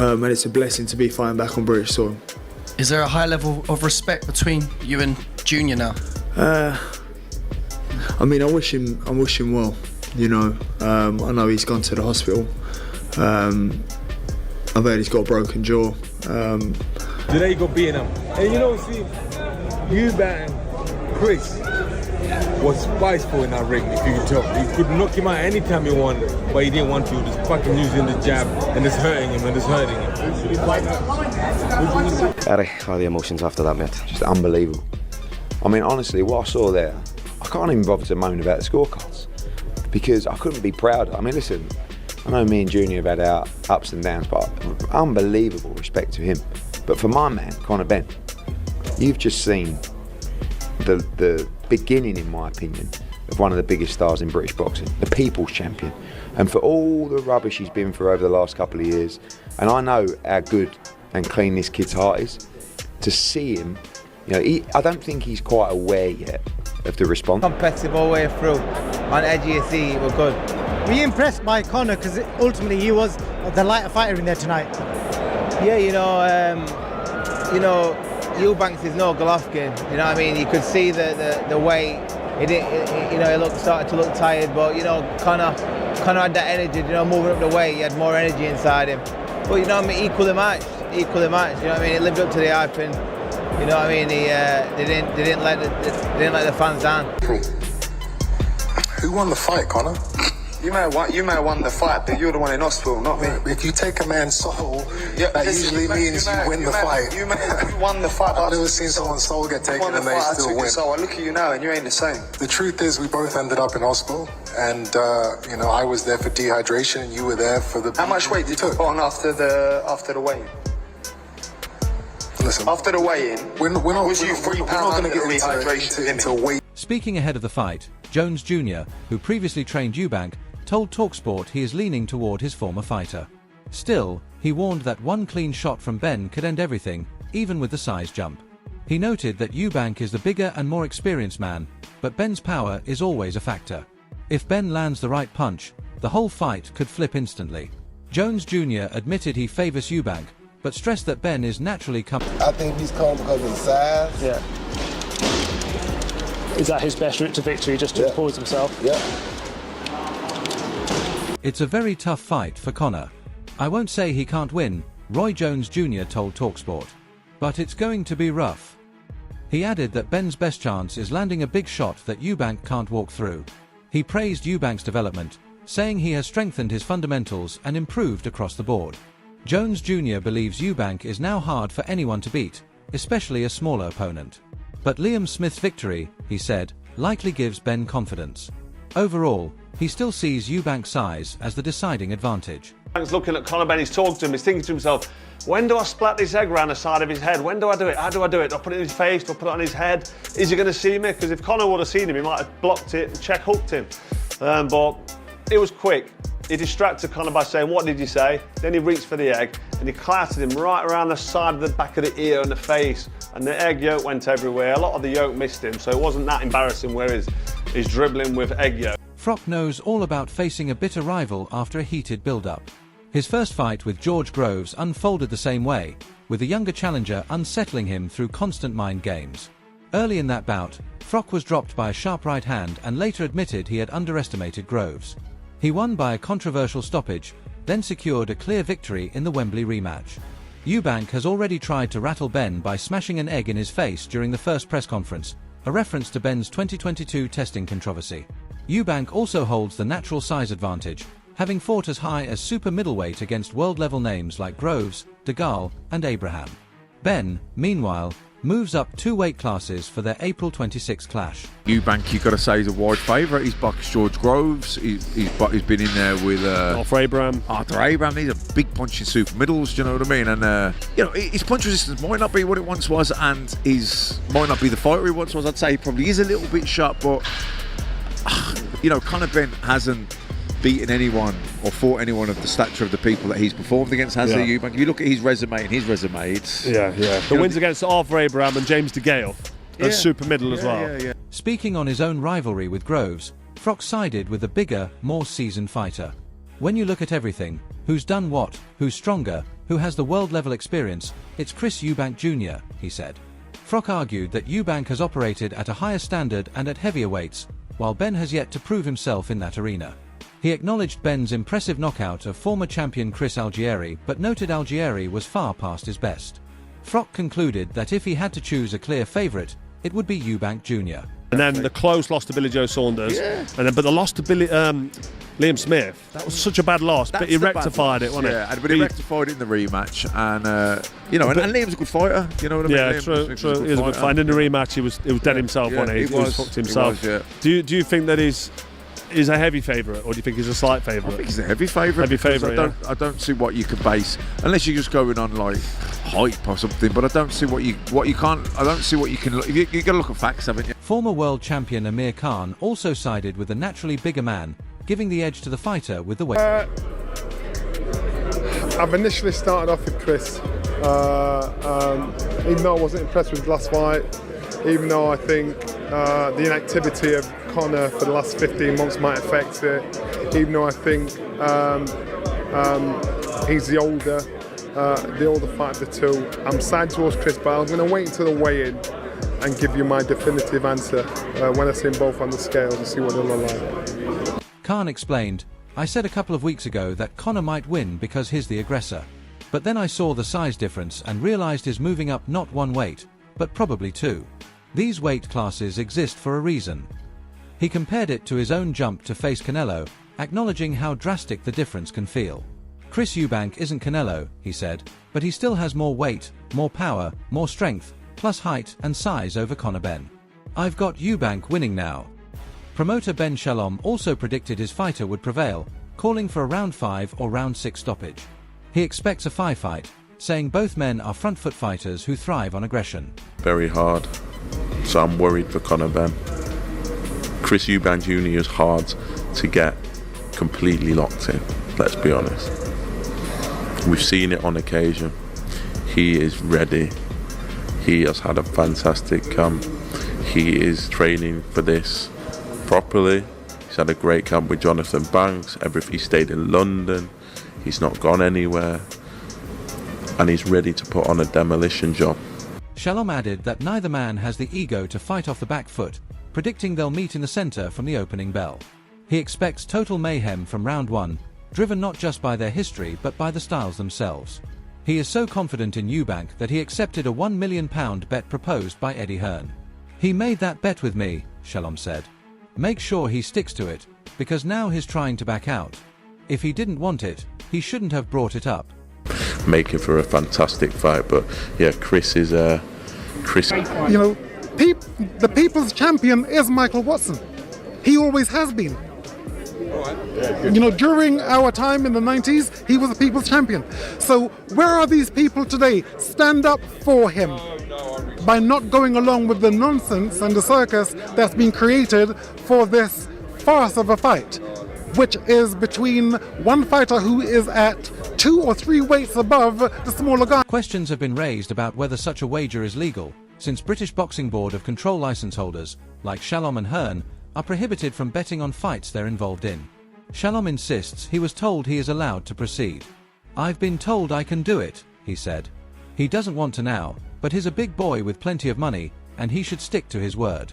And it's a blessing to be fighting back on British soil. Is there a high level of respect between you and Junior now? I mean, I wish him well. You know, I know he's gone to the hospital. I've heard he's got a broken jaw. Today he got beaten up. And you know, see, Eubank, Chris was spiteful in that ring, if you can tell. He could knock him out anytime he wanted, but he didn't want to. Just fucking using the jab and just hurting him and just hurting him. Very high emotions after that, mate. Just unbelievable. I mean, honestly, what I saw there, I can't even bother to moan about the scorecards because I couldn't be prouder. I mean, listen, I know me and Junior have had our ups and downs, but unbelievable respect to him. But for my man, Conor Benn, you've just seen the beginning, in my opinion, of one of the biggest stars in British boxing, the people's champion. And for all the rubbish he's been through over the last couple of years, and I know how good and clean this kid's heart is, to see him, you know, I don't think he's quite aware yet of the response. Competitive all the way through, on edgy of seat, we're good. Were impressed by Conor because ultimately he was the lighter fighter in there tonight? Yeah, you know, Eubank is no Golovkin. You know what I mean? You could see the way it started to look tired, but you know, Conor had that energy. You know, moving up the weight, he had more energy inside him. But you know what I mean? Equal the match. You know what I mean? It lived up to the hype, and you know what I mean? They didn't let the fans down. Who won the fight, Conor? You may have won the fight, but you're the one in hospital, not me. If you take a man's soul, that usually means you win the fight. You won the fight. I've never seen someone's soul get taken and they still win. So I look at you now and you ain't the same. The truth is we both ended up in hospital and you know, I was there for dehydration and you were there for the... How much weight did you put on after the weigh-in? Listen, after the weigh-in, was you 3 pounds under rehydration into weight? Speaking ahead of the fight, Jones Jr., who previously trained Eubank, told TalkSport he is leaning toward his former fighter. Still, he warned that one clean shot from Benn could end everything, even with the size jump. He noted that Eubank is the bigger and more experienced man, but Benn's power is always a factor. If Benn lands the right punch, the whole fight could flip instantly. Jones Jr. admitted he favors Eubank, but stressed that Benn is naturally I think he's calm because of the size. Yeah. Is that his best route to victory, just to impose himself? Yeah. It's a very tough fight for Conor. I won't say he can't win, Roy Jones Jr. told TalkSport. But it's going to be rough. He added that Benn's best chance is landing a big shot that Eubank can't walk through. He praised Eubank's development, saying he has strengthened his fundamentals and improved across the board. Jones Jr. believes Eubank is now hard for anyone to beat, especially a smaller opponent. But Liam Smith's victory, he said, likely gives Benn confidence. Overall, he still sees Eubank's size as the deciding advantage. He's looking at Conor Benn, he's talking to him, he's thinking to himself, when do I splat this egg around the side of his head? When do I do it? How do I do it? Do I put it in his face? Do I put it on his head? Is he going to see me? Because if Conor would have seen him, he might have blocked it and check hooked him. But it was quick. He distracted Conor by saying, what did you say? Then he reached for the egg and he clattered him right around the side of the back of the ear and the face, and the egg yolk went everywhere. A lot of the yolk missed him, so it wasn't that embarrassing where he's dribbling with egg yolk. Froch knows all about facing a bitter rival after a heated build-up. His first fight with George Groves unfolded the same way, with the younger challenger unsettling him through constant mind games. Early in that bout, Froch was dropped by a sharp right hand and later admitted he had underestimated Groves. He won by a controversial stoppage, then secured a clear victory in the Wembley rematch. Eubank has already tried to rattle Benn by smashing an egg in his face during the first press conference, a reference to Benn's 2022 testing controversy. Eubank also holds the natural size advantage, having fought as high as super middleweight against world-level names like Groves, De Gaulle, and Abraham. Benn, meanwhile, moves up 2 weight classes for their April 26 clash. Eubank, you've got to say, is a wide favourite. He's boxed George Groves. He's been in there with Arthur Abraham. He's a big punch in super middles. Do you know what I mean? And you know, his punch resistance might not be what it once was, and might not be the fighter he once was. I'd say he probably is a little bit sharp, but you know, Conor Benn hasn't beaten anyone or fought anyone of the stature of the people that he's performed against, has he, Eubank? If you look at his resume, it's... The wins against Arthur Abraham and James De Gale. at super middle as well. Speaking on his own rivalry with Groves, Froch sided with the bigger, more seasoned fighter. When you look at everything, who's done what, who's stronger, who has the world-level experience, it's Chris Eubank Jr., he said. Froch argued that Eubank has operated at a higher standard and at heavier weights, while Benn has yet to prove himself in that arena. He acknowledged Benn's impressive knockout of former champion Chris Algieri, but noted Algieri was far past his best. Froch concluded that if he had to choose a clear favourite, it would be Eubank Jr. And then the close loss to Billy Joe Saunders, but the loss to Liam Smith, that was such a bad loss, but he rectified it, wasn't it? But he rectified it in the rematch, and and Liam's a good fighter, you know what I mean? Yeah, Liam true. He was a good fighter. And in the rematch, he was dead himself, wasn't he? He was fucked himself. He was, Do you think that he's a heavy favourite, or do you think he's a slight favourite? I think he's a heavy favourite. I don't see what you can base, unless you're just going on like hype or something. But I don't see what you can't. I don't see what you can. You got to look at facts, haven't you? Former world champion Amir Khan also sided with the naturally bigger man, giving the edge to the fighter with the weight. I've initially started off with Chris, even though I wasn't impressed with his last fight, even though I think the inactivity of Conor for the last 15 months might affect it, even though I think he's the older fighter of the two. I'm siding towards Chris, but I'm going to wait until the weigh-in and give you my definitive answer when I see them both on the scales and see what they look like. Khan explained, I said a couple of weeks ago that Conor might win because he's the aggressor. But then I saw the size difference and realised he's moving up not one weight, but probably two. These weight classes exist for a reason. He compared it to his own jump to face Canelo, acknowledging how drastic the difference can feel. Chris Eubank isn't Canelo, he said, but he still has more weight, more power, more strength, plus height and size over Conor Benn. I've got Eubank winning now. Promoter Ben Shalom also predicted his fighter would prevail, calling for a round 5 or round 6 stoppage. He expects a 5 fight, saying both men are front foot fighters who thrive on aggression. Very hard, so I'm worried for Conor Benn. Chris Eubank Jr. is hard to get completely locked in, let's be honest. We've seen it on occasion. He is ready. He has had a fantastic camp. He is training for this properly. He's had a great camp with Jonathan Banks. He stayed in London. He's not gone anywhere. And he's ready to put on a demolition job. Shalom added that neither man has the ego to fight off the back foot, predicting they'll meet in the centre from the opening bell. He expects total mayhem from round 1, driven not just by their history but by the styles themselves. He is so confident in Eubank that he accepted a £1 million bet proposed by Eddie Hearn. He made that bet with me, Shalom said. Make sure he sticks to it, because now he's trying to back out. If he didn't want it, he shouldn't have brought it up. Making for a fantastic fight, but yeah, Chris is Chris. You know, the people's champion is Michael Watson. He always has been. You know, during our time in the 90s, he was the people's champion. So where are these people today? Stand up for him by not going along with the nonsense and the circus that's been created for this farce of a fight, which is between one fighter who is at 2 or 3 weights above the smaller guy. Questions have been raised about whether such a wager is legal, since British Boxing Board of Control licence holders, like Shalom and Hearn, are prohibited from betting on fights they're involved in. Shalom insists he was told he is allowed to proceed. I've been told I can do it, he said. He doesn't want to now, but he's a big boy with plenty of money, and he should stick to his word.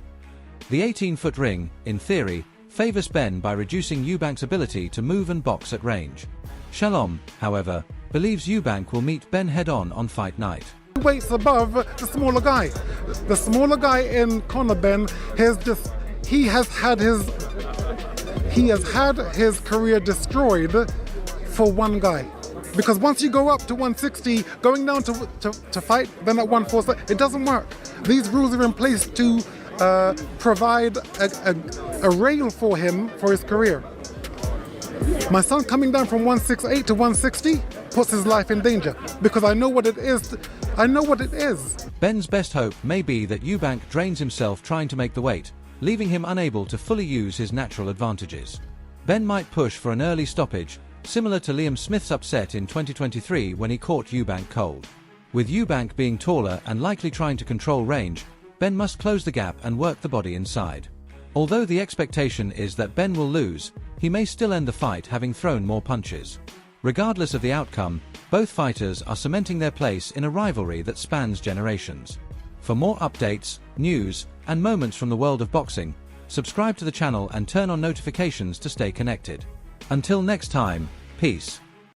The 18-foot ring, in theory, favours Benn by reducing Eubank's ability to move and box at range. Shalom, however, believes Eubank will meet Benn head-on fight night. Weights above the smaller guy. The smaller guy in Conor Benn he has had his career destroyed for one guy. Because once you go up to 160, going down to fight, then at 147, it doesn't work. These rules are in place to provide a rail for him for his career. My son coming down from 168 to 160 puts his life in danger because I know what it is. Benn's best hope may be that Eubank drains himself trying to make the weight, leaving him unable to fully use his natural advantages. Benn might push for an early stoppage, similar to Liam Smith's upset in 2023 when he caught Eubank cold. With Eubank being taller and likely trying to control range, Benn must close the gap and work the body inside. Although the expectation is that Benn will lose, he may still end the fight having thrown more punches. Regardless of the outcome, both fighters are cementing their place in a rivalry that spans generations. For more updates, news, and moments from the world of boxing, subscribe to the channel and turn on notifications to stay connected. Until next time, peace.